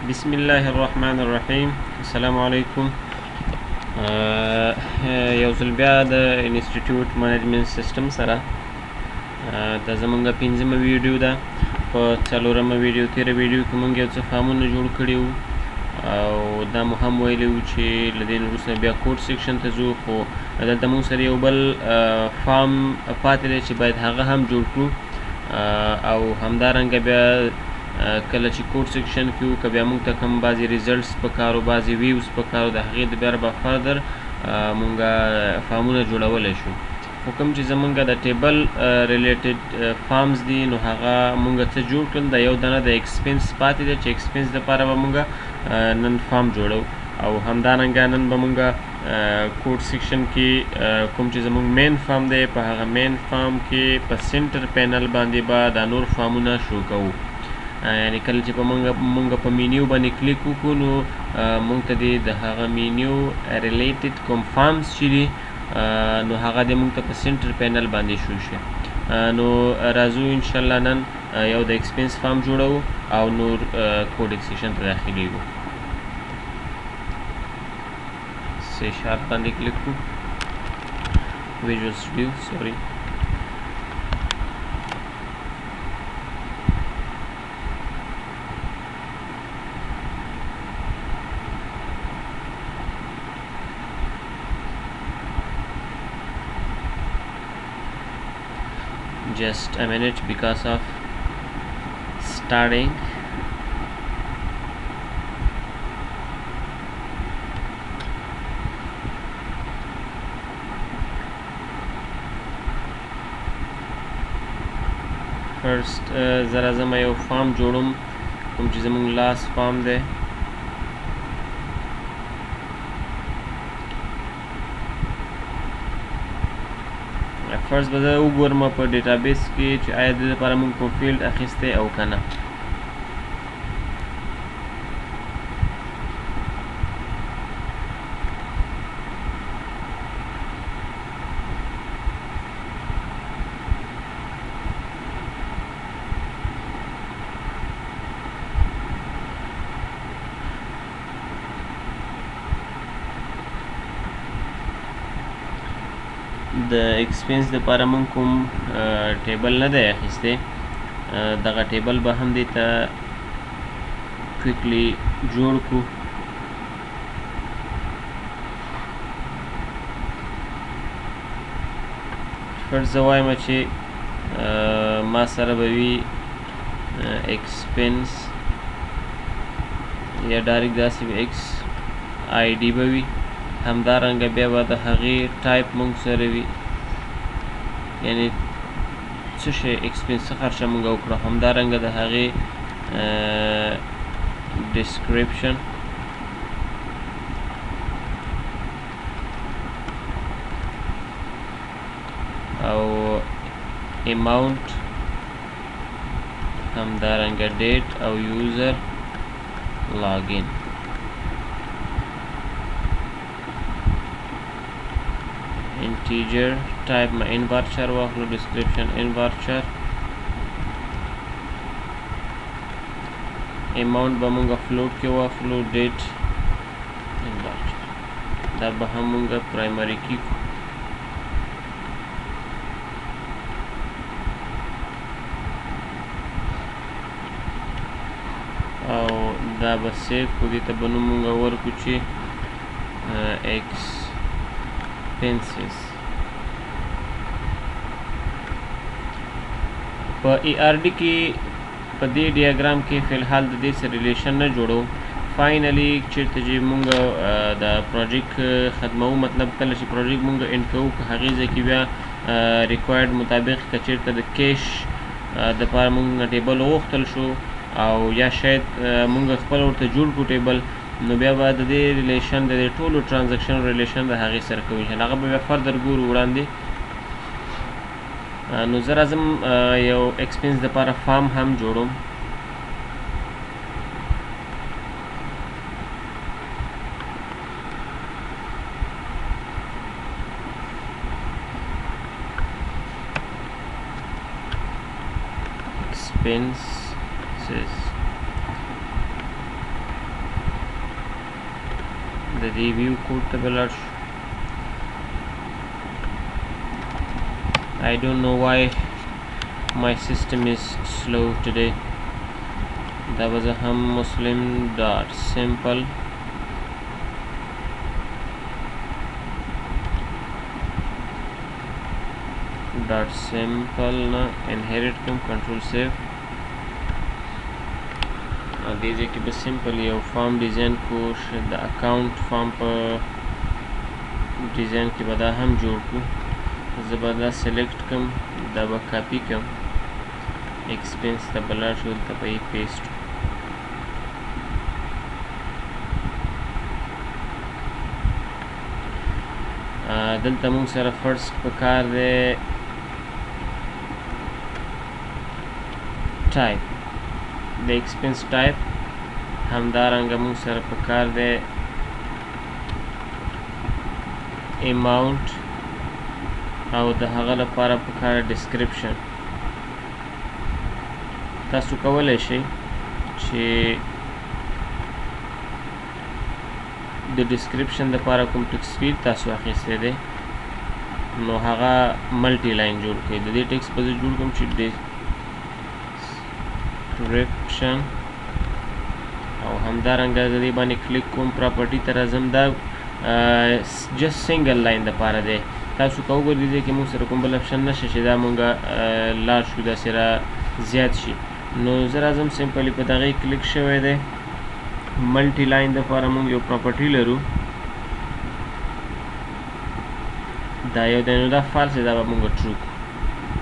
بسم الله الرحمن الرحیم. السلام علیکم. یو ځل بیا د انسټیټیوټ منیجمنت سیسټم سره دا زمونږ پنځمه ویډیو ده. په څلورمه ویډیو تېره ویډیو کې مونږ یو څه فارمونه جوړ کړي وو او دا مو هم ویلي وو چې له دې نه وروسته بیا کوډ سیکشن ته ځو، خو دلته مونږ سره یو بل فارم پاتې دی چې باید هغه هم جوړ کړو او همدارنګه بیا کله چې کوډ سیکشن کې وو که بیا موږ ته کوم بعضې ریزلټس پکار وو، بعضې ویوز پکار وو، د هغې د بیا به فردر مونږ فارمونه جوړولی شو. خو کوم چې زمونږ د ټیبل ریلیټډ فارمز دي نو هغه مونږ څه جوړ کړل، د یو دانه د ایکسپنس پاتې دی چې ایکسپنس دپاره به مونږ نن فارم جوړو او همدارنګه نن به مونږ کوډ سیکشن کې کوم چې زمونږ مین فارم دی په هغه مین فارم کې په سنټر پینل باندې به دا نور فارمونه شو کوو. یعنی کله چې مونږ په مینیو باندې کلیک وکړو نو مونږ ته د هغه مینیو ریلیټډ کوم فارمز چې دي نو هغه د مونږ ته په سنټر پینل باندې شو شي. نو راځو انشاءالله نن یو د ایکسپنس فارم جوړو او نور کوډ سیکشن ته داخلیږو. سی شارپ باندې کلیک کړو، ویژوال سټوډیو سوري. Just a minute because of starting. First زرا زما یو فارم جوړم کوم چې زمونږ لاس فارم دی. فرست به زه وګورم په ډیټابیس کې چې آیا د دې لپاره موږ کوم فیلډ اخیستی او که نه. د ایکسپنس دپاره مونږ کوم ټیبل نه دی اخیستی، دغه ټیبل به هم دې ته کویکلی جوړ کړو. فرض زه وایم چې ما سره به وي ایکسپنس یا ډایرکټ داسې به ایکس آی ډي به وي، همدارنګه بیا به د هغې ټایپ مونږ سره وي، یعنی څه شی ایکسپنس څه خرچه مونږ وکړه، همدارنګه د هغې ډسکریپشن او اماونټ، همدارنګه ډیټ او یوزر لاګین. integer type ما invarchar واخلو، description invarchar، amount به مونږه float کې واخلو، date invarchar، دا به هم مونږه primary کې کو. او دا به سیف کو، دې ته به نوم مونږه ورکو چې expenses. په ای آر ډي کې په دې ډیاګرام کې فی الحال د دې سره ریلیشن نه جوړو. فاینلی چېرته چې مونږ د پروجیکټ ختموو، مطلب کله چې پروجیکټ مونږ انډ کوو که هغې ځای کې بیا ریکوایرډ مطابق که چېرته د کیش دپاره مونږ ټیبل وغوښتل شو او یا شاید مونږ خپل ورته جوړ کړو ټیبل، نو بیا به د دې ریلیشن د دې ټولو ټرانزکشن ریلیشن د هغې سره کوو، هغه به بیا فردر ګورو وړاندې. نو زه راځم یو ایکسپنس دپاره فارم هم جوړوم. expenses د دې ویو کوډ ته به لاړ شو. I don't know why my system is slow today. That was a muslim dot simple نه inherit کوم control save او دې ځای کې به سمپل یو فارم ډیزاین کو د اکاونټ فارم په ډیزاین کې به دا هم جوړ کړو. زه به دا سلیکټ کړم دا به کاپي کړم ایکسپنس ته به لاړ شو دلته به یې پیسټ دلته مونږ سره فرست په کار دی ټایپ د ایکسپنس ټایپ همدارنګه مونږ سره په کار دی اماونټ او د هغه لپاره په کار ډسکرپشن. تاسو کولی شئ چې د ډسکرپشن دپاره کوم ټکس فیلډ تاسو اخیستی دی نو هغه ملټي لاین جوړ کړئ. د دې ټکس به زه جوړ کړم چې ډسکرپشن او همدارنګه د دې باندې کلیک کوم پراپرټي ته راځم. دا جست سنګل لاین دپاره دی. تاسو که وګورئ دې ځای کې مونږ سره کوم بل اپشن نشته چې دا مونږه لاړ شو داسې را زیات شي. نو زه راځم سمپلي په دغې کلیک شوی دی. ملټي لاین دپاره مونږ یو پراپرټي لرو دا یو دی نو دا فالس دی دا به مونږ ټرو کړو.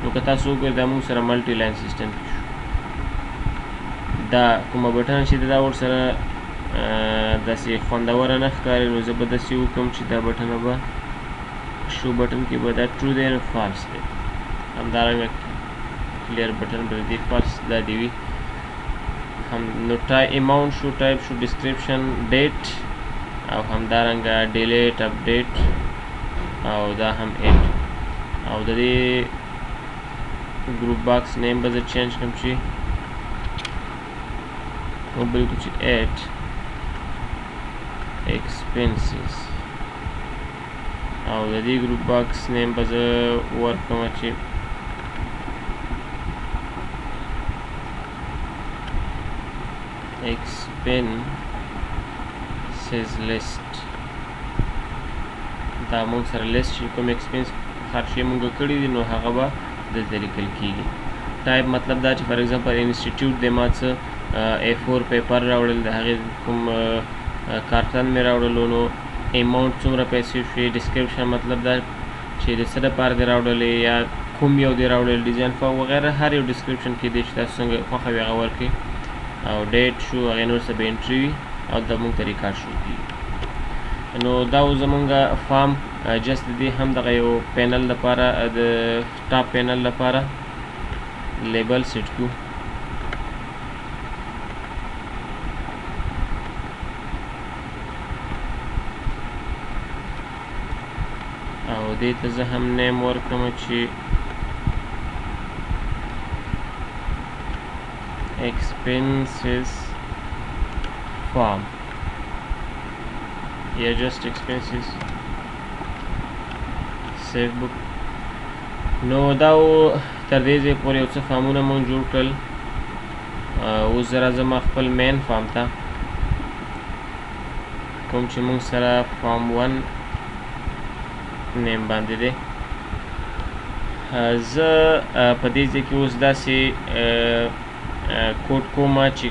نو که تاسو وګورئ دا مونږ سره ملټي لاین سیسټم کې شو. دا کومه بټن چې دا ورسره داسې خوندوره نه ښکاري نو زه به داسې وکړم چې دا بټنه به شو بټن کې به دا ټرو دی نو فالس دی. همدارنګه کلیر بټن به د دې فالس دا دې وي. نو اماونټ شو ټایپ شو ډسکرپشن ډیټ او همدارنګه ډیلیټ اپډیټ او دا هم ایډ او د دې ګروپ باکس نیم به زه چینج کړم چې وبلیکو چې ایډ ایکسپنسز او د دې ګروپ باکس نیم به زه ورکړم چې expenses list. دا مونږ سره لیست چې کوم ایکسپنس هر شی مونږ کړي دي نو هغه به دلته لیکل کېږي. ټایپ مطلب دا چې فار ایگزامپل انسټیټیوټ دی ما څه A4 پیپر راوړل د هغې کوم کارتن مې راوړلو نو اماونټ څومره پیسې شوې. ډسکرپشن مطلب دا چې د څه دپاره دې راوړلې یا کوم یو دې راوړل ډیزاین فارم وغیره هر یو ډسکرپشن کې دی چې تاسو څنګه خوښه وي هغه ورکړئ. او ډیټ شو هغې نور څه به انټري وي او دا مونږ ته ریکارډ شو کېږي. نو دا و زمونږه فارم جست د دې هم دغه یو پینل لپاره د ټاپ پینل لپاره لیبل سیټ کړو. او دې ته زه هم نیم ورکړم چې expenses form یا just expenses save book. نو دا تر دې ځای پورې یو څه فارمونه مونږ جوړ کړل. اوس زه راځم خپل مین فارم ته کوم چې مونږ سره فارم 1 نیم باندې دی. زه په دې ځای کې اوس داسې کوډ کومه چې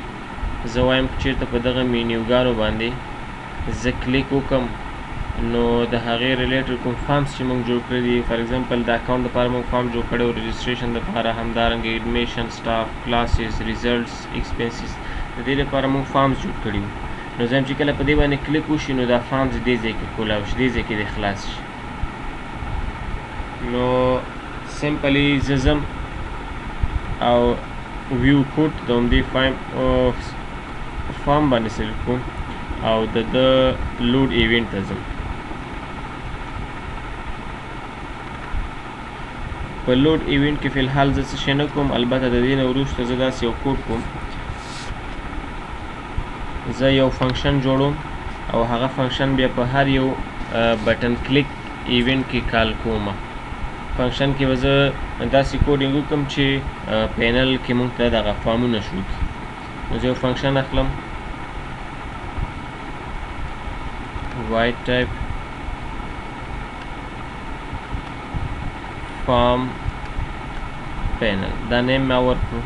زه وایم چېرته په دغه مینیوګانو باندې زه کلیک وکړم نو د هغې ریلیټډ کوم فارمز چې موږ جوړ کړي دي فار ایگزامپل د اکاونټ دپاره موږ فارم جوړ کړی و رجسټریشن دپاره همدارنګه ایډمیشن سټاف کلاسز ریزلټس ایکسپنسز د دې لپاره موږ فارمز جوړ کړي وو. نو زه هم چې کله په دې باندې کلیک وشي نو دا فارمز دې ځای کې کولاو شي دې ځای کې دې خلاص شي. نو سمپلی زه ځم او ویو کوډ د همدې فارم باندې سلیکټ کوم او د لوډ ایونټ ته ځم. په لوډ ایونټ کې فلحال زه څه شی نه کوم البته د دې نه وروسته زه داسې یو کوډ کوم. زه یو فنکشن جوړوم او هغه فنکشن بیا په هر یو بټن کلیک ایونټ کې کال کوم. فنکشن کې به زه داسې کوډینګ وکړم چې پینل کې موږ ته دغه فارمونه شو کړي. نو زه یو فنکشن اخلم void type form panel دا نیم ما ورکړو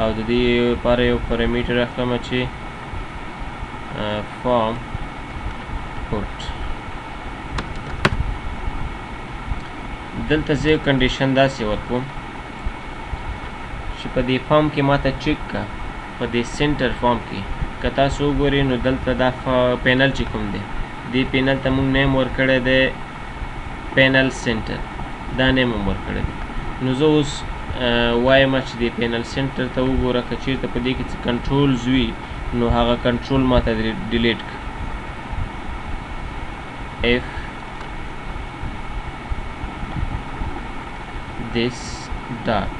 او د دې لپاره یو پرامیټر اخلم چې form put. دلته زه کنډیشن داسې ورکوم چې په دې فارم کې ماته چیک کا په دې سنټر فارم کې که تاسو وګورئ نو دلته دا پینل چې کوم دی دې پینل ته موږ نیم ورکړی دی پینل سنټر دا نیم هم ورکړی دی. نو زه اوس وایم چې دې پینل سنټر ته وګوره که چېرته په دې کې څه کنټرولز وي نو هغه کنټرول ماته ډیلیټ کړه. if this dot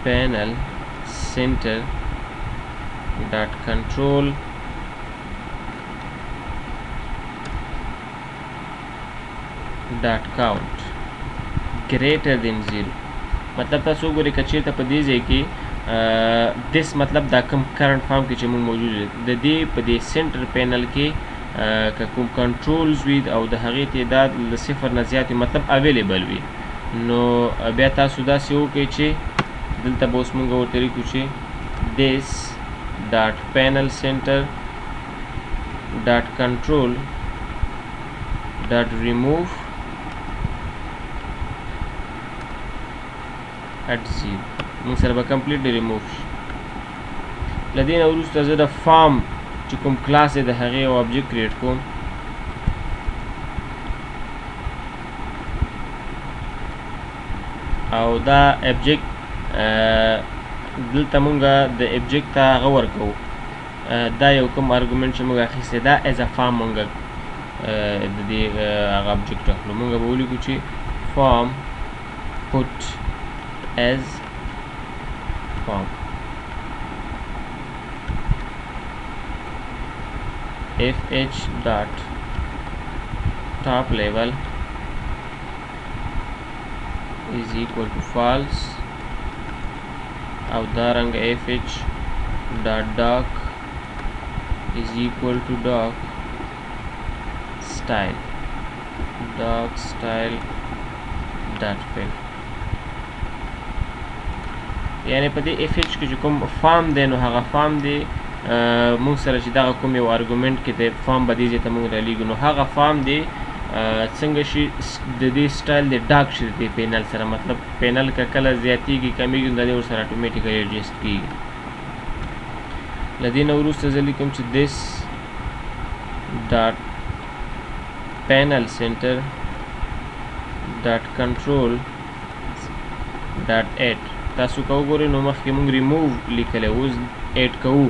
panel center dot control dot count greater than 0 مطلب تاسو وګورئ که چېرته په دې ځای کې this مطلب دا کوم کرنٹ فارم کې چې موږ موجود دی د دې په دې سنټر پینل کې که کوم کنټرولز وي او د هغې تعداد له صفر نه زیات وي مطلب اویلیبل وي نو بیا تاسو داسې وکړئ چې دلته به اوس موږ ورته لیکو چې this dot panel center dot control dot remove at 0 موږ سره به کمپلیټلی ریموف شي. له دې نه وروسته زه د فارم چې کوم کلاس دی د هغې یو آبجیکټ کریټ کوم او دا ابجیکټ دلته موږ د ابجیکټ ته هغه ورکوو دا یو کوم ارګومنټ چې موږ اخیستی دا ایز ا فارم موږ د دې هغه ابجیکټ اخلو. موږ به ولیکو چې فارم put as form fh dot top level is equal to false او دارنګ fh dot doc is equal to doc style dot fill. یعنی په دې fh کې چې کوم فارم دی نو هغه فارم دی موږ سره چې دغه کوم یو ارګومنټ کې دی فارم به دې ځای ته موږ رالیږو نو هغه فارم دی څنګه شي د دې سټایل دی ډاک شي د دې پینل سره مطلب پینل که کله زیاتېږي کمیږي نو د دې ورسره اټومیټیکلی ایډجسټ کېږي. له دې نه وروسته زه لیکم چې this dot panel center dot control dot add تاسو که وګورئ نو مخکې موږ ریموو لیکلی اوس ایډ کوو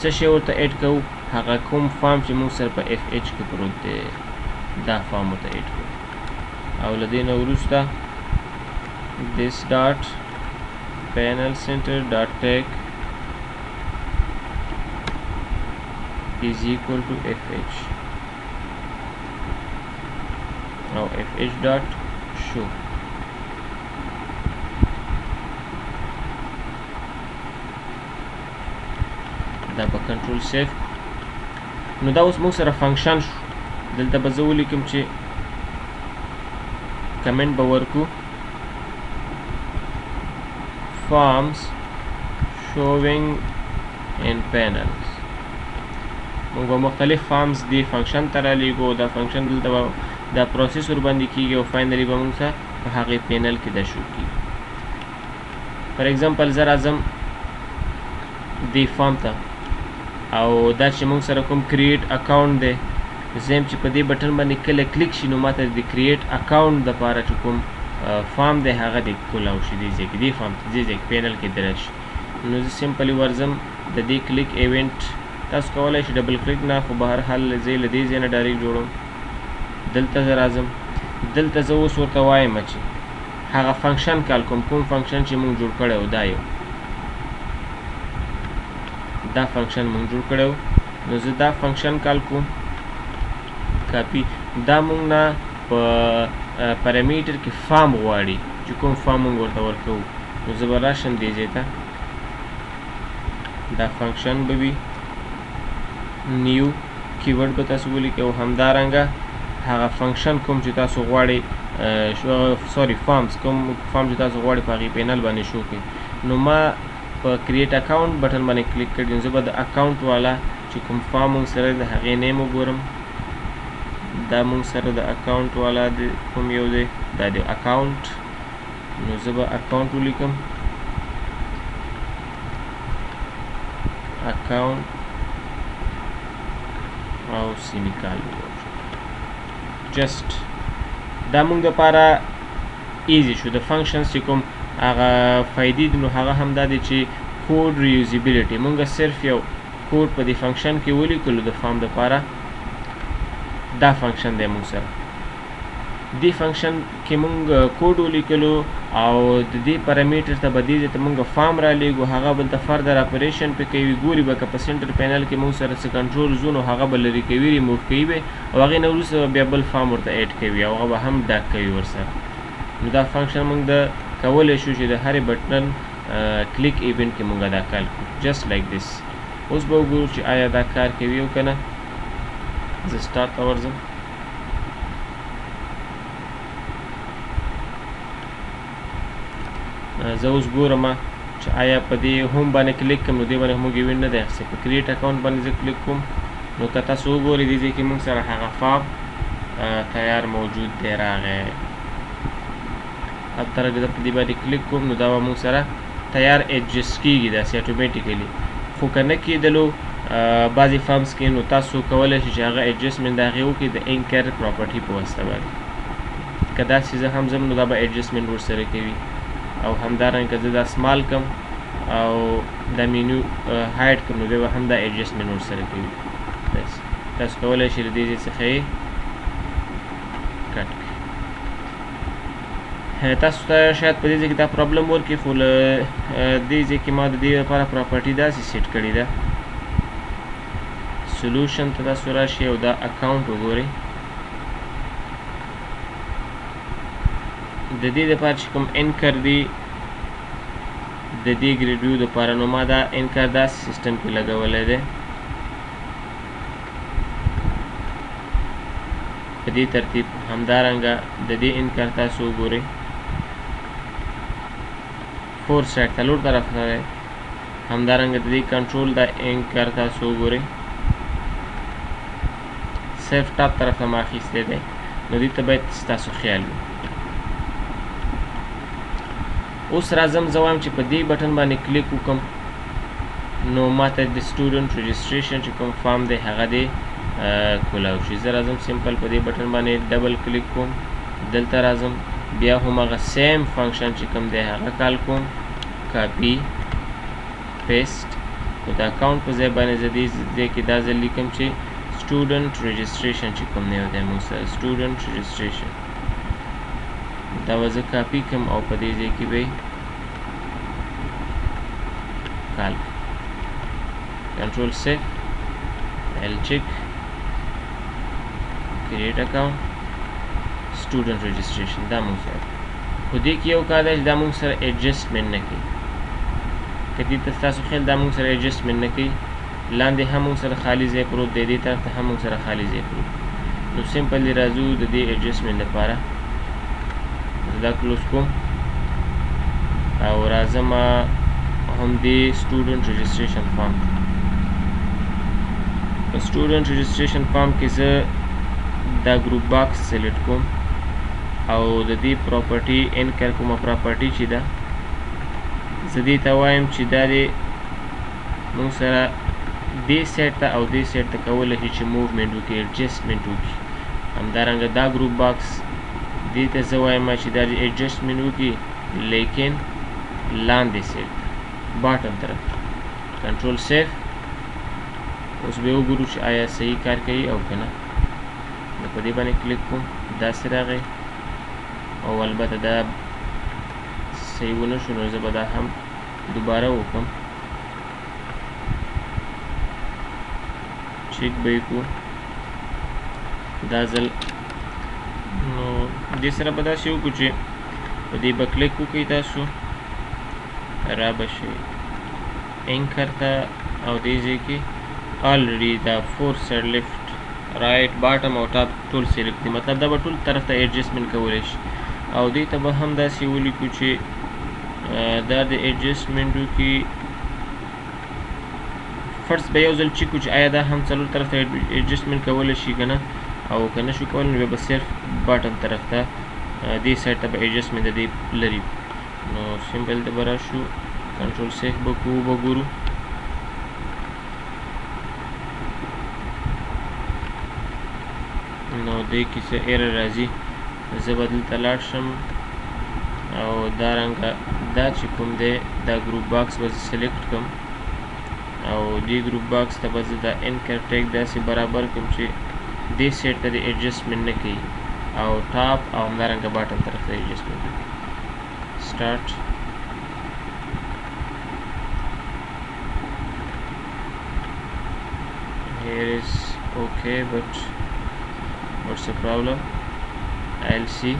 څه شی ورته ایډ کوو هغه کوم فارم چې موږ سره په اف ایچ کې پروت دی دا فارم ورته ایډ کوو او له دې نه وروسته this dot panel center dot tag is equal to fh او fh dot show دا به کنټرول سیف. نو دا اوس موږ سره فنکشن شو دلته به زه ولیکم چې کمنټ به ورکو forms showing in panels موږ به مختلف فارمز دی فنکشن ته رالیږو دا فنکشن دلته به دا پروسیس ورباندې کېږي او فاینلي به موږ ته په هغې پینل کې دا شو کېږي. فار ایګزامپل زه راځم دې فارم ته او دا چې موږ سره کوم کریټ اکاونټ دی زه چې په دې بټن باندې کله کلیک شي نو ماته د کریټ اکاونټ دپاره چې کوم فارم دی هغه دې کولاو شي دې ځای کې دې فارم ته دې ځای کې پینل کې دې راشي. نو زه سمپلي ورځم د دې کلیک ایونټ تاسو کولی شئ ډبل کلیک نه خو به هر حال زه له دې ځای نه ډایرکټ جوړوم دلته زه راځم دلته زه اوس ورته وایم چې هغه فنکشن کال کوم فنکشن چې موږ جوړ کړی و دا یو دا فنکشن مونږ جوړ کړی و. نو زه دا فنکشن کال کوم کاپي. دا مونږ نه په پرامیټر کې فارم غواړي چې کوم فارم مونږ ورته ورکوو. نو زه به راشم دې ځای ته، دا فنکشن به وي نیو کیورډ به تاسو ولیکئ او همدارنګه هغه فنکشن کوم چې تاسو غواړئ فارمز کوم فارم چې تاسو غواړئ په هغې پینل باندې شو کړئ. نو ما په کریټ اکاونټ بټن باندې کلیک کړی، نو زه به د اکاونټ والا چې کوم فارم مونږ سره د هغې نیم وګورم. دا مونږ سره د اکاونټ والا د کوم یو دی، دا د اکاونټ. نو زه به اکاونټ ولیکم، اکاونټ او سیمیکال جست. دا مونږ دپاره ایزي شو. د فنکشنز چې کوم هغه فایدې دي نو هغه هم دا دی چې کوډ ریوزیبیلیټي. مونږ صرف یو کوډ په دې فنکشن کې ولیکلو د فارم دپاره. دا فنکشن دی مونږ سره، دې فنکشن کې مونږ کوډ ولیکلو او د دې پرامیټر ته به دې ځای ته مونږ فارم رالیږو، هغه بل ته فردر اپریشن پې کوي. ګوري به که په سنټر پینل کې مونږ سره څه کنټرول زون او هغه به لرې کوي، ریموو کوي به، او هغې نه وروسته بیا بل فارم ورته ایډ کوي او هغه به هم ډک کوي ورسره. نو دا فنکشن مونږ د کولی شو چې د هرې بټن کلیک ایونټ کې مونږ دا کال کړو جست لایک دیس. اوس به وګورو چې آیا دا کار کوي او که نه. زه سټارټ ته ورځم. زه اوس ګورم چې آیا په دې هوم باندې کلیک کوم نو دې باندې موږ ایونټ نه دی اخیستی. په کریټ اکاونټ باندې زه کلیک کوم نو که تاسو وګورئ دې ځای کې موږ سره هغه فارم تیار موجود دی راغی. اب تر زه په دې باندې کلیک کوم نو دا به موږ سره تیار ایډجسټ کېږي داسې اټومیټیکلي. خو که نه کېدلو بعضې فارمز کې نو تاسو کولی شئ چې هغه ایډجسټمنټ د هغې وکړئ د انکر پراپرټي په واسطه باندې. که داسې زه هم ځم نو دا به ایډجسټمنټ ورسره کوي. او همدارنګه که زه دا سمال کم او دا مینیو هایډ کړم نو بیا به هم دا ایډجسټمنټ ورسره کوي. تاسو کولی شئ له دې ځای څخه یې کټ کړئ. تاسو ته شاید په دې ځای کې دا پرابلم ورکړي، خو له دې ځای کې ما د دې لپاره پراپرټي داسې سیټ کړې ده. سولوشن ته تاسو راشئ او دا اکاونټ وګورئ. د دې دپاره چې کوم انکر دی د دې ګریډ ویو دپاره نو ما دا انکر داسې سیسټم کې لګولی دی په دې ترتیب. همدارنګه د دې انکر تاسو وګورئ فور سایډ څلور طرف ته دی. همدارنګه د دې کنټرول دا انکر تاسو وګورئ صرف ټاپ طرف ته ما اخیستی دی. نو دې ته باید ستاسو خیال وي. اوس راځم زه وایم چې په دې بټن باندې کلیک وکړم نو ماته د سټوډنټ رجسټریشن چې کوم فارم دی هغه دی کولاو شي. زه راځم سمپل په دې بټن باندې ډبل کلیک کوم، دلته راځم بیا هم هغه سیم فنکشن چې کوم دی هغه کال کوم، کاپي پیسټ. نو د اکاونټ په ځای باندې زه دې ځای کې دا ځل لیکم چې سټوډنټ رجسټریشن چې کوم دی دی موږ سره سټوډنټ رجسټریشن. دا به زه کاپي کړم او په دې ځای کې به کال کنټرول سیف ایل چیک کریټ اکاونټ سټوډنټ رجسټریشن. دا موږ سره خو دې کې یو کار دی چې دا موږ سره ایډجسټمنټ نه کوي. که دې ته ستاسو خیال دا موږ سره ایډجسټمنټ نه کوي، لاندې هم موږ سره خالي ځای پروت دی، دې طرف ته هم موږ سره خالي ځای پروت. نو سمپلی راځو د دې ایډجسټمنټ لپاره دا کلوز کوم او راځم هم دې سټوډنټ رجسټریشن فارم. په سټوډنټ رجسټریشن فارم کې زه دا ګروپ باکس سلیکټ کوم او د دې پراپرټي انکر کومه پراپرټي چې ده زه دې ته وایم چې دا دې موږ سره دې سیټ ته او دې سیټ ته کولی شي چې موومنټ وکړي، ایډجسټمنټ وکړي. همدارنګه دا ګروپ باکس دې ته زه وایم چې دا دې ایډجسټمنټ وکړي لیکن لاندې سیټ باټم طرف کنټرول سیف. اوس به وګورو چې آیا صحیح کار کوي او که نه. نو په دې باندې کلیک کوم، داسې راغی او البته دا صحیح ونه شو نو زه به دا هم دوباره وکړم. چیک به یې کړو دا ځل نو دې سره به داسې وکړو چې په دې به کلیک وکړئ تاسو را به شي اینکر ته او دې ځای کې already دا فور سایډ لیفټ رایټ باټم او ټاپ ټول سلیکټ دي مطلب دا به ټول طرف ته ایډجسټمنټ کولی شي او دې ته به هم داسې ولیکو چې دا د ایډجسټمنټو کې فرست به یو ځل چیک کړو چې آیا دا هم څلور طرف ته ایډجسټمنټ کولی شي که نه او که نه شو کولی نو بیا به صرف باټم طرف ته دې سایډ ته به ایډجسټمنټ د دې لري نو سمپل ته به راشو کنټرول سیف به کوو به ګورو نو دې کې څه ایرر راځي زه به دلته لاړ شم او دارنګه دا چې کوم دی دا ګروپ باکس به زه سلیکټ کړم او دې ګروپ باکس ته به زه دا اینکر ټیک داسې برابر کړم چې دې سیټ ته د ایډجسټمنټ نه کوي او ټاپ او همدارنګه باټم طرف ته ایډجسټمنټ سټارټ here is okay but what's the problem I'll see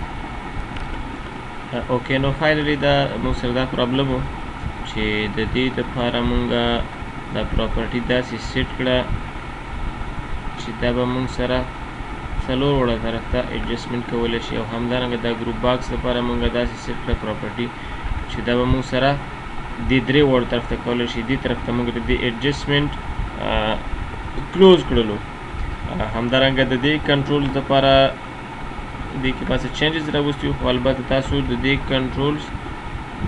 okay no finally دا موږ سره دا پرابلم و چې د دې دپاره مونږه دا پراپرټي داسې سیټ کړه چې دا به مونږ سره څلور وړه طرف ته ایډجسټمنټ کولی شي او همدارنګه دا ګروپ باکس لپاره مونږه داسې سیټ کړه پراپرټي چې دا به مونږ سره دې درې وړو طرف ته کولی شي دې طرف ته مونږ د دې ایډجسټمنټ کلوز کړلو همدارنګه د دې کنټرول لپاره دې کې پاسه چینجز راوستي خو البته تاسو د دې کنټرولز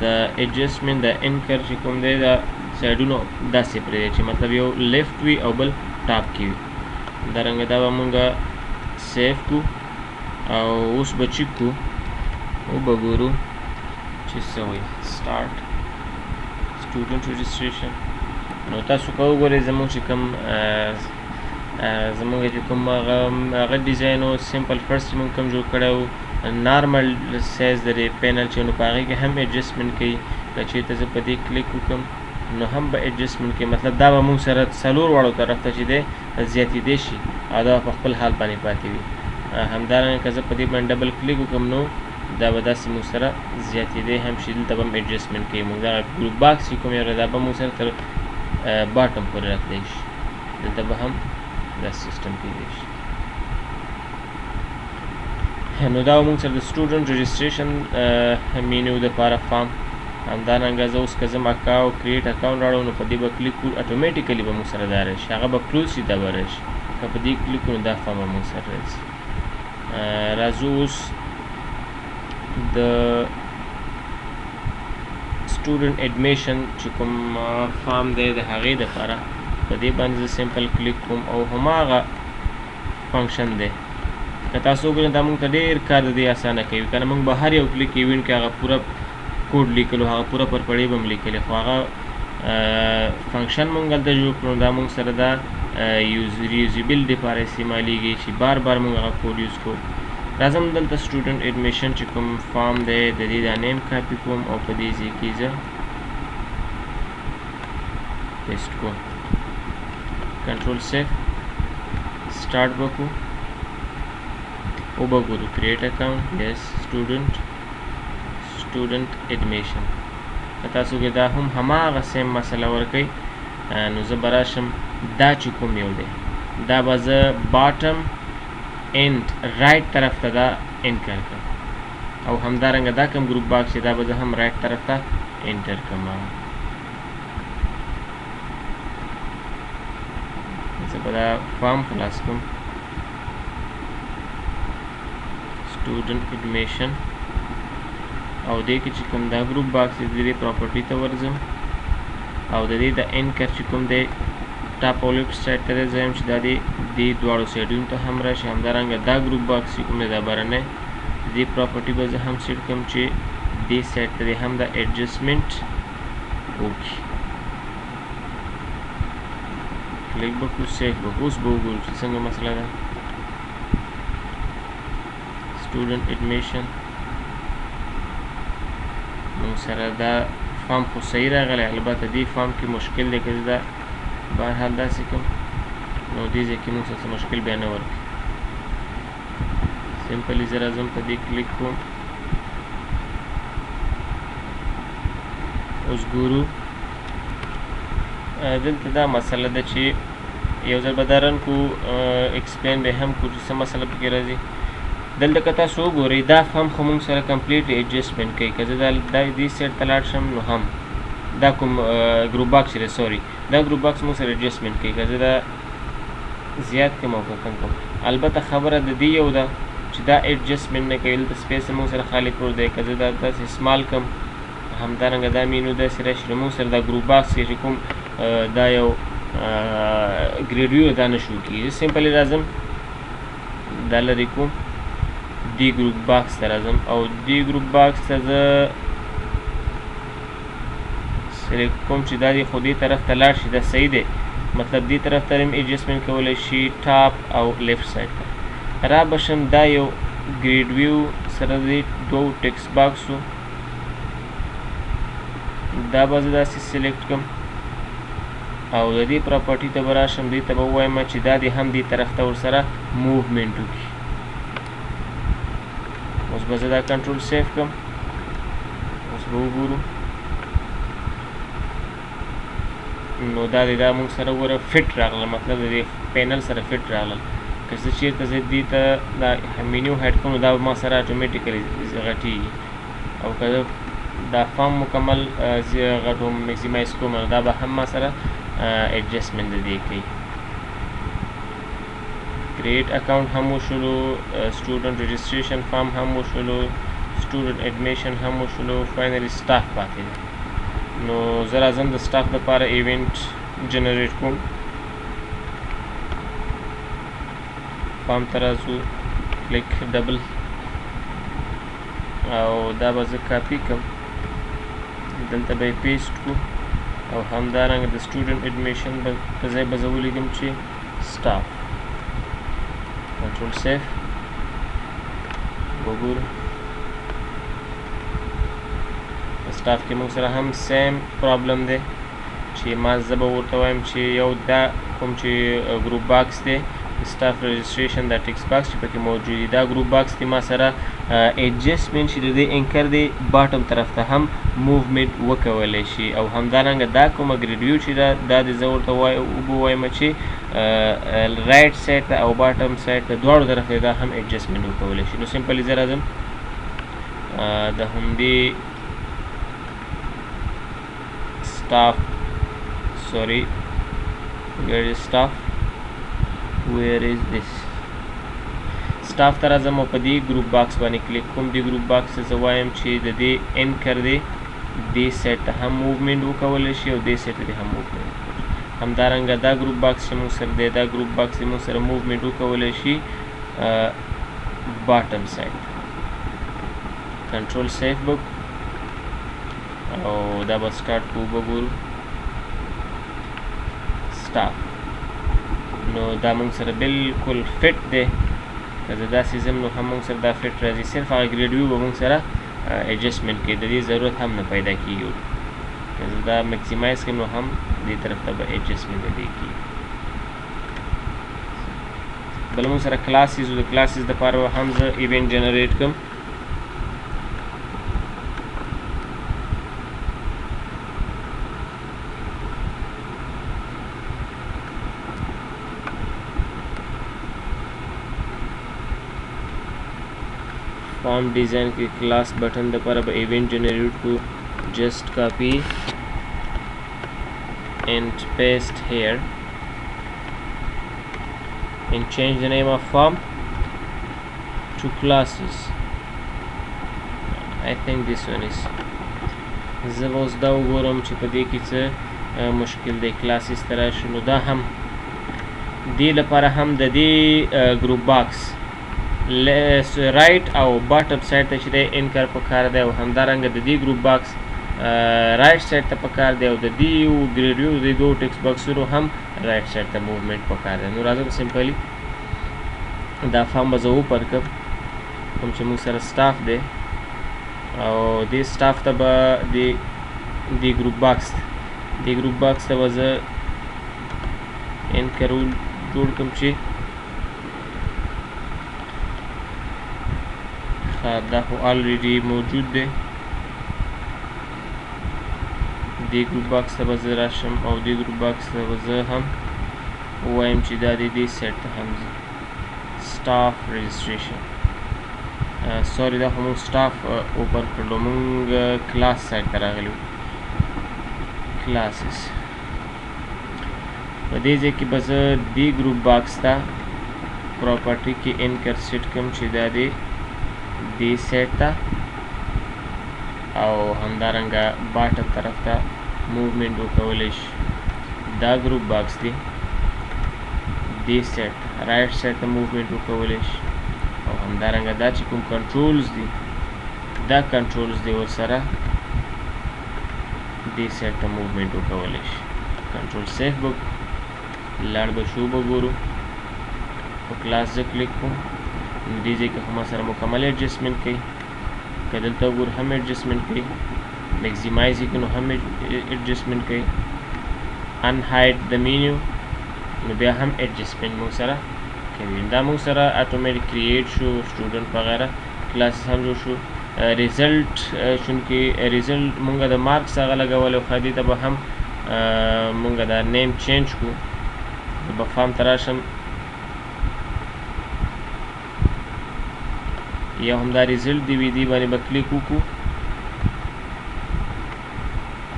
د ایډجسټمنټ د اینکر چې کوم دی دا سایډونو داسې پرېږدئ چې مطلب یو لیفټ وي او بل ټاپ کې وي همدارنګه دا به مونږه سیف کړو او اوس به چیک کړو وبه ګورو چې څه وایي سټارټ سټوډنټ رجسټریشن نو تاسو که وګورئ زموږ چې کوم زموږ چې کوم هغه ډیزاین و سمپل فرست چې موږ کوم جوړ کړی و نارمل سایز د دې پینل چې نو په هغې کې هم ایډجسټمنټ کوي که چېرته زه په دې کلیک وکړم نو هم به ایډجسټمنټ کوي مطلب دا به موږ سره څلور واړو طرف ته چې دی زیاتېدی شي او دا په خپل حال باندې پاتې وي همدارنګه که زه په دې باندې ډبل کلیک وکړم نو دا به داسې موږ سره زیاتېدی هم شي دلته به هم ایډجسټمنټ کوي موږ دغه ګروپ باکس چې کوم یو دا به موږ سره تر باټم پورې راتلی شي دلته به هم دا سیسټم کېدی شي نو دا موږ سره د سټوډنټ رجسټریشن مینیو دپاره فارم همدارنګه زه اوس که زه مکاو کریټ اکاونټ راوړم نو په دې به کلیک کړو اټومیټیکلي به موږ سره دا راشي هغه به کلوز شي دا به راشي که په دې کلیک کړو نو دا فارم به موږ سره راځي راځو اوس د سټوډنټ ایډمیشن چې کوم فارم دی د هغې دپاره په دې باندې زه سمپل کلیک کوم او هماغه فنکشن دی که تاسو وګورئ دا موږ ته ډېر کار د دې اسانه کوي که نه موږ به هر یو کلیک ایونټ کې هغه پوره کوډ لیکلو هغه پوره پر پړې به م لیکلې خو هغه فنکشن موږ هلته جوړ کړو دا موږ سره دا ریوزیبل دپاره استعمالیږي چې بار بار موږ هغه کوډ یوز کوو راځم دلته سټوډنټ ایډمیشن چې کوم فارم دی د دې دا نیم کاپي کوم او په دې ځای کې زه پیسټ کوم کنټرول سیف سټارټ به کړو وبه ګورو کریټ اکاونټ یس سټوډنټ ایډمیشن که تاسو کې دا هم هماغه سیم مسله ورکوي نو زه به راشم دا چې کوم یو دی دا به زه باټم اینډ رایټ طرف ته دا انټر کړم او همدارنګه دا کوم ګروپ باکس چې دا به زه هم رایټ طرف ته انټر کړم زه به دا فارم خلاص کړم سټوډنټ ایډمیشن او دې کې چې کوم دا ګروپ باکس دی د دې پراپرټي ته ورځم او د دې د انکر چې کوم دی ټاپ او لیفټ سایډ ته زه یم چې دا دې دواړو سایډونو ته هم راشي همدارنګه دا ګروپ باکس چې کوم دی دا بهرنی دې پراپرټي به زه هم سیټ کړم چې دې سایډ ته هم دا ایډجسټمنټ وکړي کلیک به کړو سیف به اوس به وګورو چې څنګه مسله ده سټوډنټ ایډمیشن موږ سره دا فارم خو صحیح راغلی البته دې فارم کې مشکل دی که زه دا بهرحال داسې کوم نو دې ځای کې موږ څه مشکل بیا نه ورکړي. سمپلی زه راځم په دې کلیک کوم. اوس ګورو دلته دا مسله ده چې یو ځل به دا رن کو ایکسپلین به هم کو چې څه مسله پکې راځي. دلته که تاسو وګورئ دا فارم خو موږ سره کمپلیټ ایډجسټمنټ کوي. که زه دا دې سیټ ته لاړ شم نو هم دا کوم ګروپ باکس دی، سوري دا ګروپ باکس موږ سره ایډجسټمنټ کوي. که زه دا زیات کم او که کم کم، البته خبره د دې یو ده چې دا ایډجسټمنټ نه کوي. دلته سپیس موږ سره خالی پروت دی. که زه دا داسې سمال کم، همدارنګه دا مینو داسې راشي نو موږ سره دا ګروپ باکس کې چې کوم دا یو ګریډ ویو دا نه شو کېږي. سمپلی راځم دا لرې کوم، دی ګروپ باکس ته راځم او دی ګروپ باکس ته زه سلیکټ کوم چې دا دی خو دې طرف ته لاړ شي. دا صحیح دی، مطلب دې طرف ته هم ایډجسټمنټ کولی شي، ټاپ او لیفټ سایډ ته. را بشم دا یو ګریډ ویو سره د دوو ټیکسټ باکسو، دا به زه داسې سلیکټ کړم او د دې پراپرټي ته به راشم. دې ته به ووایم چې دا دې هم دې طرف ته ورسره موومنټ وکړي. اوس به زه دا کنټرول سیف کړم. اوس به وګورو نو دا دی دا موږ سره وګوره فټ راغله، مطلب د دې پینل سره فټ راغلل. که زه چېرته زه دې ته دا مینیو هیډ کوم نو دا به ما سره اټومیټیکلی غټېږي. او که زه دا فارم مکمل غټوم میکسیمایز کوم نو دا به هم ما سره ایډجسټمنټ د دې کوي. کریټ اکاؤنٹ هم وشولو، سټوډنټ رجسټریشن فارم هم وشولو، سټوډنټ ایډمیشن هم وشولو، فاینلی سټاف پاتې دی. نو زه راځم د سټاف لپاره ایونټ جنریټ کوم. فارم ته راځو، کلیک ډبل او دا به زه کاپي کړم، دلته به یې پیسټ کړو او همدارنګه د سټوډنټ ایډمیشن په ځای به زه ولیکم چې سټاف. کنټرول سیف وګورو. سټاف کې موږ سره هم سیم پرابلم دی چې ما زه به ورته وایم چې یو دا کوم چې ګروپ باکس دی سټاف رجسټریشن دا ټیکسټ باکس چې پکې موجود دی، دا ګروپ باکس کې ما سره ایډجسټمنټ چې د دې انکر دی باټم طرف ته هم موومنټ وکولی شي. او همدارنګه دا کومه ګریډ ویو چې دا د زه ورته ووایم چې رایټ سایډ ته او باټم سایډ ته دواړو طرف ته دا هم ایډجسټمنټ وکولی شي. نو سمپلی زه راځم د همدې staff, sorry, where is staff, where is this staff ته راځم او په دې ګروپ باکس باندې کلیک کوم. دې ګروپ باکس ته زه وایم چې د دې انکر دی دې سایډ ته هم موومنټ وکولی شي او دې سایډ ته هم موومنټ. همدارنګه دا ګروپ باکس چې موږ سره دی دا ګروپ باکس چې موږ سره موومنټ وکولی شي باټم سایډ. کنټرول سیف بک او دا به سټارټ کوو. به ګورو سټاف، نو دا موږ سره بالکل فټ دی. که زه داسې ځم نو هم موږ سره دا فټ راځي، صرف هغه ګریډ ویو به موږ سره ایډجسټمنټ کوي، د دې ضرورت هم نه پیدا کېږي. که زه دا میکسیمایز کړم نو هم دې طرف ته به ایډجسټمنټ د دې کېږي. بل موږ سره کلاسز و، د کلاسز دپاره هم زه ایونټ جنریټ کړم. Form design के class button दपारा event generate को just copy and paste here and change the name of form to classes. I think this one is زه اوس دا وګورم چې په دې کې څه مشکل دی. کلاسز ته راشو نو دا هم دې لپاره هم د دې ګروپ باکس رایټ او باټم سایډ ته چې دی انکر پکار دی او همدارنګه د دې ګروپ باکس رایټ سایډ ته پکار دی او د دې یو ګریډ ویو د دوه ټیکسټ باکسونو هم رایټ سایډ ته موومنټ پکار دی. نو راځم سمپلی دا فارم به زه اوپن کړم کوم چې موږ سره سټاف دی او دې سټاف ته به دې ګروپ باکس ته به زه انکرول جوړ کړم چې دا خو already موجود دی. دې ګروپ باکس ته به زه راشم او دې ګروپ باکس ته به زه هم ووایم چې دا دې سیټ ته هم ځي. سټاف رجسټریشن سوري دا خو مونږ سټاف اوپن کړلو، مونږ کلاس سایډ ته راغلي وو. کلاسز په دې ځای کې به زه دې ګروپ باکس ته پراپرټي کې انکر سیټ کړم چې دا دې سیټ ته او همدارنګه باټم طرف ته موومنټ وکولی شي. دا ګروپ باکس دی دې سیټ رایټ سایډ ته موومنټ وکولی شي او همدارنګه دا چې کوم کنټرولز دي دا کنټرولز دی ورسره دې سیټ ته موومنټ وکولی شي. کنټرول سیف به لاړ به شو به ګورو. په کلاس زه کلیک کوم نو دې ځای کې خو ما سره مکمل ایډجسټمنټ کوي. که دلته وګورو هم ایډجسټمنټ کوي، میکزیمایز یې کړو نو هم ایډجسټمنټ کوي. ان هایډ د مینیو نو بیا هم ایډجسټمنټ موږ سره کوي. دا موږ سره اټومیټیک کریټ شو، سټوډنټ وغیره کلاسز هم جوړ شو. ریزلټ چونکې ریزلټ مونږ د مارکس هغه لګولی خو دې ته به هم مونږ دا نیم چینج کړو. به فارم ته راشم یا هم دا ریزلټ دی وي دې باندې به کلیک وکړو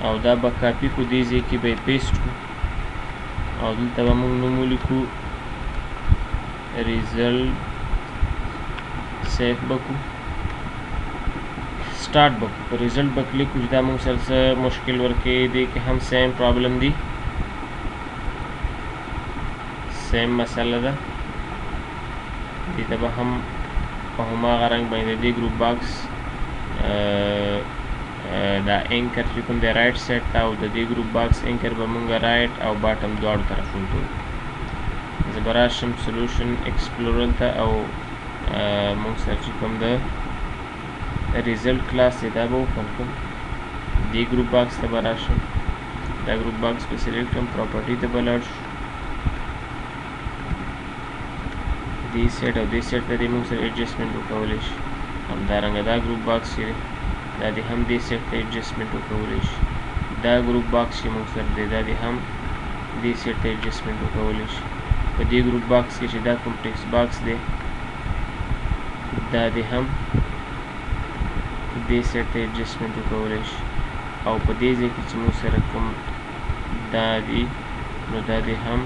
او دا به کاپي کړو، دې ځای کې به یې پیسټ کړو او دلته به مونږ نوم ولیکو ریزلټ. سیف به کړو، سٹارټ به کړو، په ریزلټ به کلیک کړو چې دا مونږ سره څه مشکل ورکوي. دې کې هم سیم پرابلم دی، سیم مسله ده. دې ته به هم په هماغه رنګ باندې دې ګروپ باکس دا انکر چې کوم دی رایټ سایډ ته او د دې ګروپ باکس انکر به مونږ رایټ او باټم دواړو طرفونو ته وکړو. زه به راشم سلوشن ایکسپلورر ته او مونږ سره چې کوم د ریزلټ کلاس دی دا به اوپن کړم. دې ګروپ باکس ته به راشم، دا ګروپ باکس به سلیکټ کړم، پراپرټي ته به لاړ شو. دې سیټ او دې سیټ ته دې مونږ سره ایډجسټمنټ وکولی شي. همدارنګه دا ګروپ باکس چې دی دا دې هم دې سیټ ته ایډجسټمنټ وکولی شي. دا ګروپ باکس چې مونږ سره دی دا دې هم دې سیټ ته ایډجسټمنټ وکولی شي. په دې ګروپ باکس کې چې دا کوم ټیکسټ باکس دی دا دې هم دې سیټ ته ایډجسټمنټ وکولی شي او په دې ځای کې چې مونږ سره کوم دا دي نو دا دې هم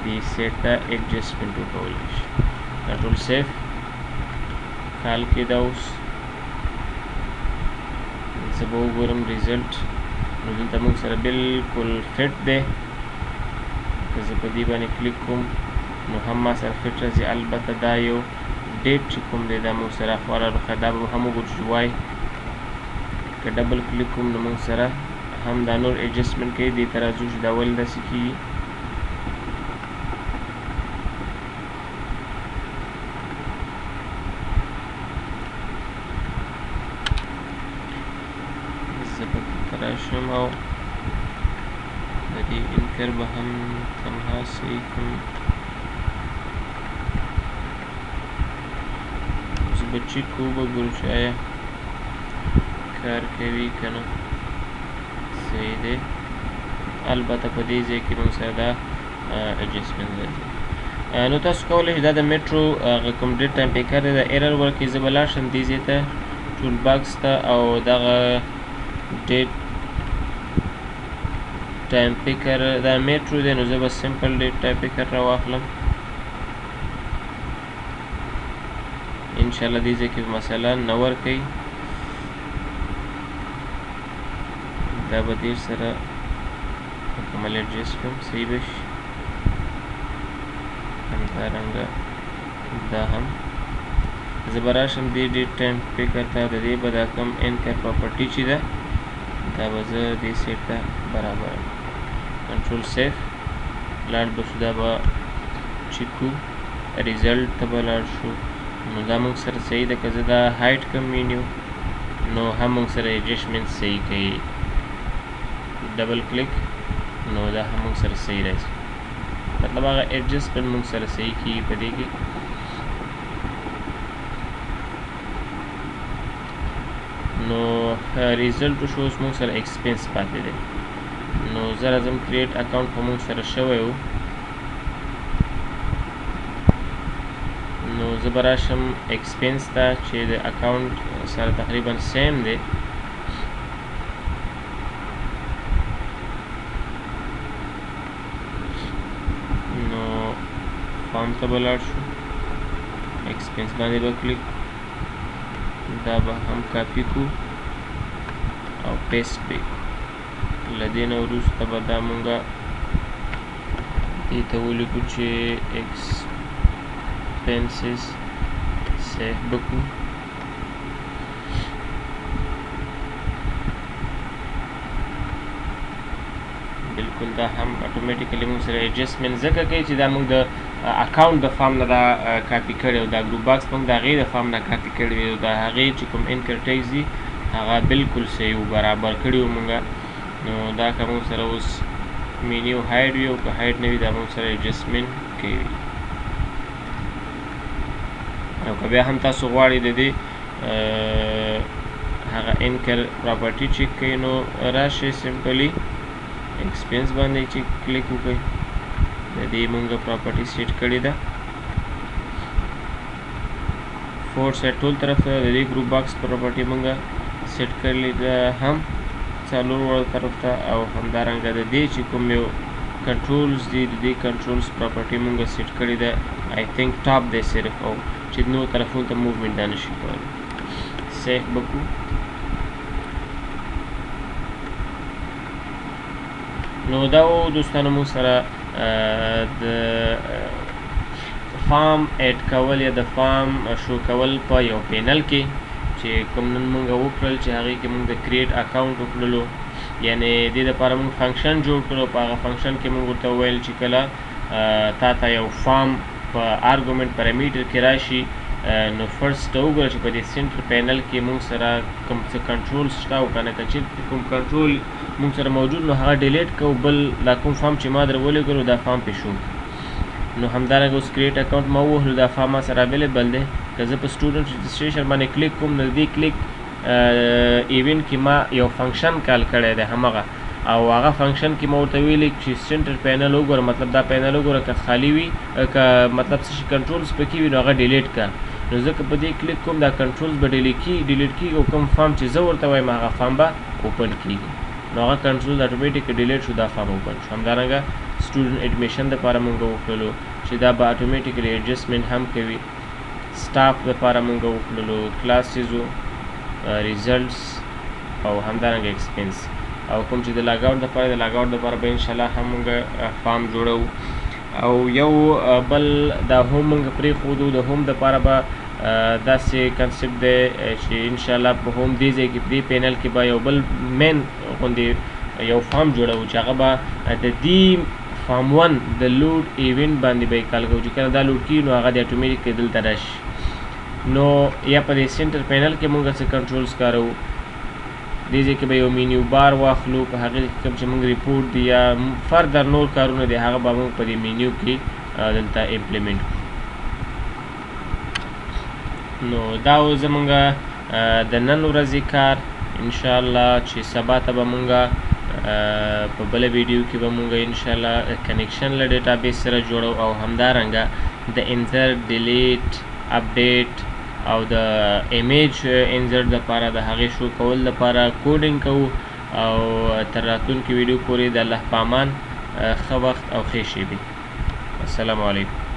دې سیټ ته ایډجسټمنټ وکولی شي. کنټرول سیف کال کې دا اوس زه به وګورم ریزلټ نو دلته مونږ سره بلکل فټ دی. که زه په دې باندې کلیک کوم نو هم ما سره فټ راځي. البته دا یو ډیټ چې کوم دی دا مونږ سره خورا روښه دا به هم وګورو چې وای که ډبل کلیک کوم نو مونږ سره هم دا نور ایډجسټمنټ کوي. دې ته راځو چې دا ولې داسې کېږي. زه پکې راشم او د دې انکر به هم تنها صحیح کړم. اوس به چیک کوو به ګورو چې آیا کار کوي که نه. صحیح دی. البته په دې ځای کې موږ سره دا ایډجسټمنټ راځي. نو تاسو کولی شئ دا د میټرو هغه کوم ډېټ ټایم پیکر دی دا ایرر ورکوي. زه به لاړ شم دې ځای ته ټول باکس ته او دغه ډیټ ټایم پیکر دا میټرو دی نو زه به سمپل ډیټ ټایم پیکر را واخلم. انشاءالله دې ځای کې مسله نه ورکوي. دا به دې سره مکمل ایډجسټ کړم صحیح به شي. همدارنګه دا هم زه به راشم دې ډیټ ټایم پیکر ته د دې به دا کوم انکر پراپرټي چې ده دا به زه دې سیټ ته برابر کنټرول سیف لاړ به شو. دا به چیک کړو ریزلټ ته به لاړ شو نو دا موږ سره صحیح ده. که زه دا هایټ کړم مینیو نو هم موږ سره ایډجسټمنټ صحیح کوي. ډبل کلیک نو دا هم موږ سره صحیح راځي. مطلب مطلب هغه ایڈجسټمنټ موږ سره صحیح کېږي په دې کې. نو ریزلټ شو اوس موږ سره ایکسپنس پاتې دی. نو زه راځم کریټ اکاونټ په موږ سره شوی و. نو زه به راشم ایکسپنس ته چې د اکاونټ سره تقریبا سیم دی. نو فارم ته به لاړ شو، ایکسپنس باندې به کلیک، دا به هم کاپی کو او پیسټ به له دې نه وروسته به دا مونږه دې ته ولیکو چې ایکسپنسز سیف به کړو. بلکل دا هم اتومیټیکلی موږ سره ایډجسټمنټ ځکه کوي چې دا موږ د اکاونټ د فارم نه دا کاپي کړی او دا ګروپ باکس موږ د هغې د فارم نه کاپي کړی وي او د هغې چې کوم انکر ټیکس دي هغه بلکل صحیح و، برابر کړي وو موږ. نو دا که موږ سره اوس مینیو هایډ وي او که هایډ نه وي دا موږ سره ایډجسټمنټ کوي. او که بیا هم تاسو غواړئ د دې هغه انکر پراپرټي چیک کوئ نو راشئ سمپلي ایکسپنس باندې چې کلیک وکړئ، د دې مونږ پراپرټي سیټ کړې ده. فور سیټ ټول طرف ته د دې ګروپ باکس پراپرټي مونږ سیټ کړلې ده هم څلور وړو طرف ته، او همدارنګه د دې چې کوم یو کنټرولز دي د دې کنټرولز پراپرټي مونږ سیټ کړې ده. آی تھنک ټاپ دی صرف، او چې نو طرفونو ته موومنټ دا نشي کولی. سیف به کړو. نو دا و دوستانو موږ سره د فارم ایډ کول یا د فارم شو کول په یو پینل کې چې کوم نن موږ وکړل چې هغې کې موږ د کریټ اکاونټ وکړلو، یعنې دې دپاره موږ فنکشن جوړ کړو. په هغه فنکشن کې موږ ورته وویل چې کله تا ته یو فارم په آرګومنټ پیرامیټر کې راشي نو فرست ته وګوره چې په دې سنټر پینل کې موږ سره کوم څه کنټرول شته او که نه که چېرته کوم کنټرول موږ سره موجود نو هغه ډیلیټ کوو، بل دا کوم فارم چې ما در ولېږلو دا فارم پې شو. نو همدارنګه اوس کریټ اکاونټ ما ووهلو، دا فارم ما سره اویلیبل دی. که زه په سټوډنټ رجسټریشن باندې کلیک کوم نو دې کلیک ایونټ کې ما یو فنکشن کال کړی دی همغه، او هغه فنکشن کې ما ورته ویلي چې سنټر پینل وګوره، مطلب دا پینل وګوره که خالي وي که مطلب څه شي کنټرولز پکې وي نو هغه ډیلیټ کړه. نو ځکه په دې کلیک کوم دا کنټرولز به ډیلیټ کېږي او کوم فارم چې زه ورته وایم هغه فارم به اوپن کېږي. نو هغه کنټرولز اتومیټیک ډیلیټ شو، دا فارم اوپن شو. همدارنګه سټوډنټ ایډمیشن دپاره مونږ وکړلو چې دا به اتومیټیکلی ایډجسټمنټ هم کوي. سټاف دپاره مونږ وکړلو، کلاسیزو، ریزلټس او همدارنګه ایکسپنس. او کوم چې د لاګ آوټ دپاره د لاګ آوټ دپاره به انشاءالله هم مونږ فارم جوړو. او یو بل دا هم مونږ پرېښودو، د هم دپاره به داسې کنسپټ دی چې انشاءالله په هم دې ځای کې په دې پینل کې به یو بل مین غوندې یو فارم جوړو چې هغه به د دې فارم 1 د لوډ ایونټ باندې به یې کال کوو چې کله دا لوډ کېږي نو هغه د اټومیټیک دلته راشي. نو یا په دې سنټر پینل کې مونږ څه کنټرولز کاروو، دې ځای کې به یو مینیو بار واخلو، په هغې کې کوم چې مونږ ریپورټ دي یا فردر نور کارونه دي هغه به مونږ په دې مینیو کې دلته امپلیمنټ کړو. نو دا و زمونږ د نن ورځې کار. انشاءالله چې سبا ته به مونږ په بله ویډیو کې به مونږ انشاءالله کنیکشن له ډیټابیس سره جوړو او همدارنګه د انزر ډیلیټ اپډیټ او د ایمیج انزر دپاره د هغې شو کول دپاره کوډینګ کوو. او تر راتلونکي ویډیو پورې د الله په امان ښه وخت او ښې شیبې. السلام علیکم.